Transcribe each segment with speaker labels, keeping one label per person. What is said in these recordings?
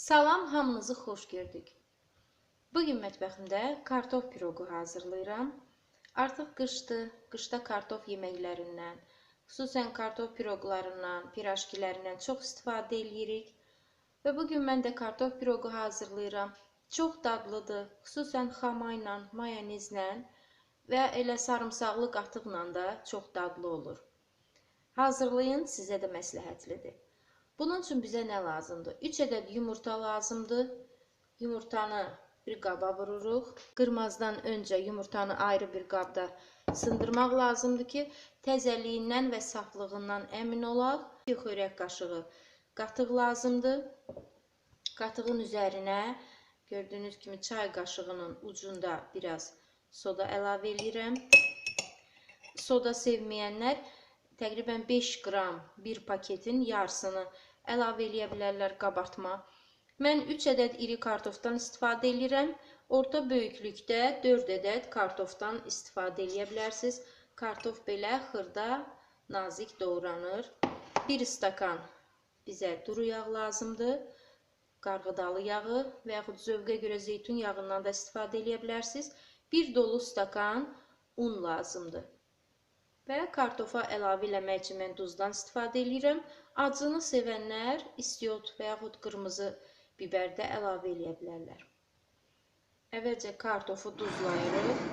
Speaker 1: Salam, hamınızı xoş gördük. Bugün mətbəximdə kartof piroqu hazırlayıram. Artıq qışdır, qışda kartof yeməklərindən, xüsusən kartof piroqlarından, pirajkilərindən çox istifadə edirik. Və bugün mən də kartof piroqu hazırlayıram. Çox dadlıdır, xüsusən xama ilə, mayonezlə və elə sarımsaqlı qatıqla da çox dadlı olur. Hazırlayın, sizə də məsləhətlidir. Bunun üçün bizə nə lazımdır? 3 ədəd yumurta lazımdır. Yumurtanı bir qaba vururuq. Qırmazdan öncə yumurtanı ayrı bir qabda sındırmaq lazımdır ki, təzəliyindən və saflığından əmin olaq. 2 xörək qaşığı qatıq lazımdır. Qatığın üzərinə gördüyünüz kimi çay qaşığının ucunda biraz soda əlavə edirəm. Soda sevməyənlər təqribən 5 qram bir paketin yarısını əlavə eləyə bilərlər qabartma. Mən 3 ədəd iri kartofdan istifadə edirəm. Orta böyüklükdə 4 ədəd kartofdan istifadə eləyə bilərsiniz. Kartof belə xırda, nazik doğranır. 1 stakan bizə duru yağ lazımdır. Qarğıdalı yağı və yaxud zövqə görə zeytun yağından da istifadə eləyə bilərsiniz. 1 dolu stakan un lazımdır. Və kartofa əlavə eləmək üçün mən duzdan istifadə edirəm. Acını sevənlər istiot və yaxud qırmızı biber də əlavə eləyə bilərlər. Əvvəlcə kartofu duzlayırıq.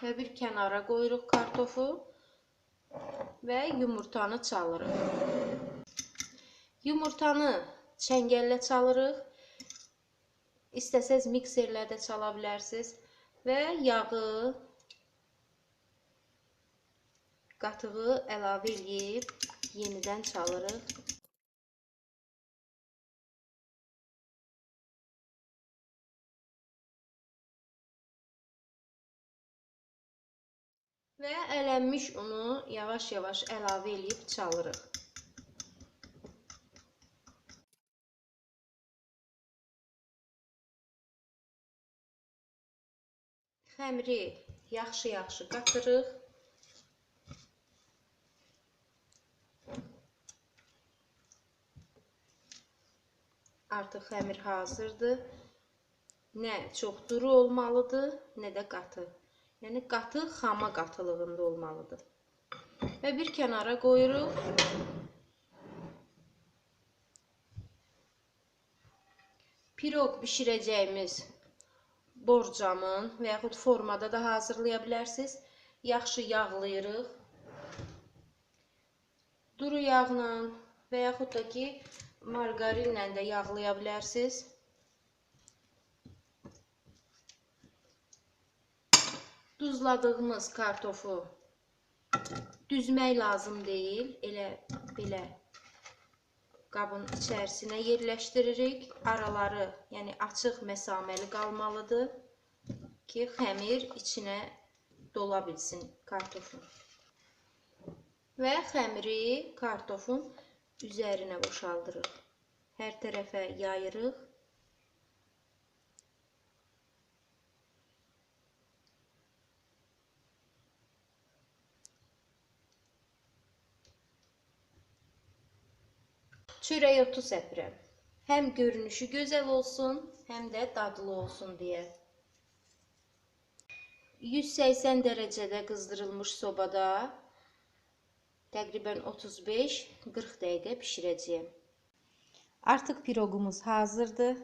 Speaker 1: Və bir kənara qoyuruq kartofu və yumurtanı çalırıq. Yumurtanı çəngəllə çalırıq. İstəsəz mikserlə də çala bilərsiniz. Və yağı, qatığı əlavə edib yenidən çalırıq. Və ələnmiş unu yavaş-yavaş əlavə edib çalırıq. Xəmiri yaxşı-yaxşı qatırıq. Artıq xəmir hazırdır. Nə çox duru olmalıdır, nə də qatı. Yəni qatı xama qatılığında olmalıdır. Və bir kənara qoyuruq. Piroq bişirəcəyimiz borcamın və yaxud formada da hazırlaya bilərsiniz. Yaxşı yağlayırıq. Duru yağla və yaxud da ki, margarinlə də yağlaya bilərsiniz. Duzladığımız kartofu düzmək lazım deyil. Elə belə qabın içərisinə yerləşdiririk. Araları, yəni açıq məsaməli qalmalıdır ki, xəmir içinə dola bilsin kartofun. Və xəmiri kartofun üzərinə boşaldırıq. Hər tərəfə yayırıq. Çörək otu səpirəm. Həm görünüşü gözəl olsun, həm də dadlı olsun deyə. 180 dərəcədə qızdırılmış sobada təqribən 35-40 dəqiqə bişirəcəyəm. Artıq piroqumuz hazırdır.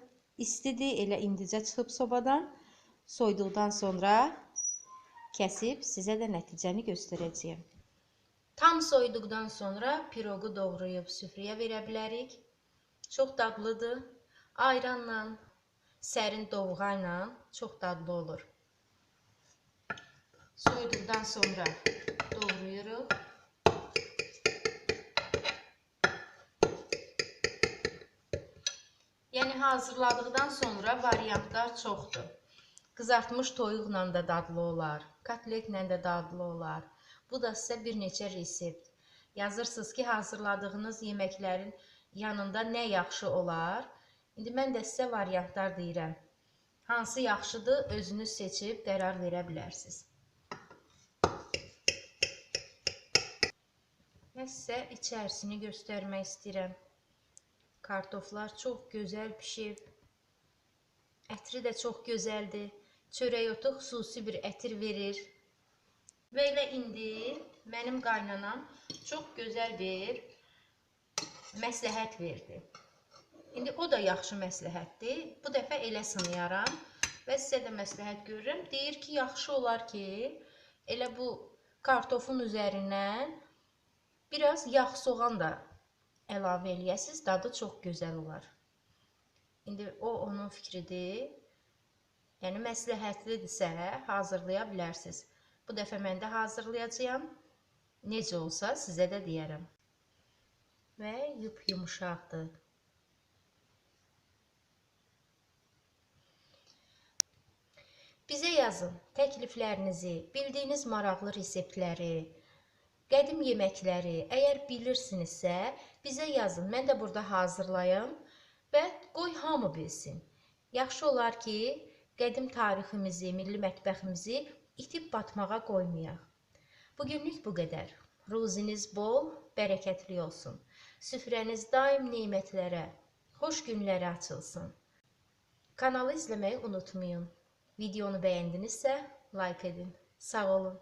Speaker 1: İstidir, elə indicə çıxıb sobadan. Soyduqdan sonra kəsib sizə də nəticəni göstərəcəyəm. Tam soyduqdan sonra piroqu doğrayıb süfrəyə verə bilərik. Çox dadlıdır. Ayranla, sərin dovğayla çox dadlı olur. Soyduqdan sonra doğrayırıq. Yəni hazırladıqdan sonra variantlar çoxdur. Qızartmış toyuqla da dadlı olar, kotletlə də dadlı olar. Bu da sizə bir neçə resept. Yazırsınız ki, hazırladığınız yeməklərin yanında nə yaxşı olar. İndi mən də sizə variantlar deyirəm. Hansı yaxşıdır, özünüz seçib qərar verə bilərsiniz. Və sizə içərisini göstərmək istəyirəm. Kartoflar çox gözəl pişib. Ətri də çox gözəldir. Çörək otu xüsusi bir ətir verir. Və elə indi mənim qaynanam çox gözəl bir məsləhət verdi. İndi o da yaxşı məsləhətdir. Bu dəfə elə sınayaram və sizə də məsləhət görürəm. Deyir ki, yaxşı olar ki, elə bu kartofun üzərindən biraz yağ soğan da əlavə eləyəsiniz, dadı çox gözəl olar. İndi o onun fikridir. Yəni məsləhətlidirsə hazırlaya bilərsiniz. Bu dəfə mən də hazırlayacağam. Necə olsa sizə də deyərəm. Və yumuşaqdır. Bizə yazın təkliflərinizi, bildiyiniz maraqlı reseptləri, qədim yeməkləri, əgər bilirsinizsə, bizə yazın. Mən də burada hazırlayım və qoy hamı bilsin. Yaxşı olar ki, qədim tariximizi, milli mətbəximizi itib batmağa qoymayaq. Bugünlük bu qədər. Ruziniz bol, bərəkətli olsun. Süfrəniz daim nemətlərə, xoş günlərə açılsın. Kanalı izləməyi unutmayın. Videonu bəyəndinizsə, like edin. Sağ olun.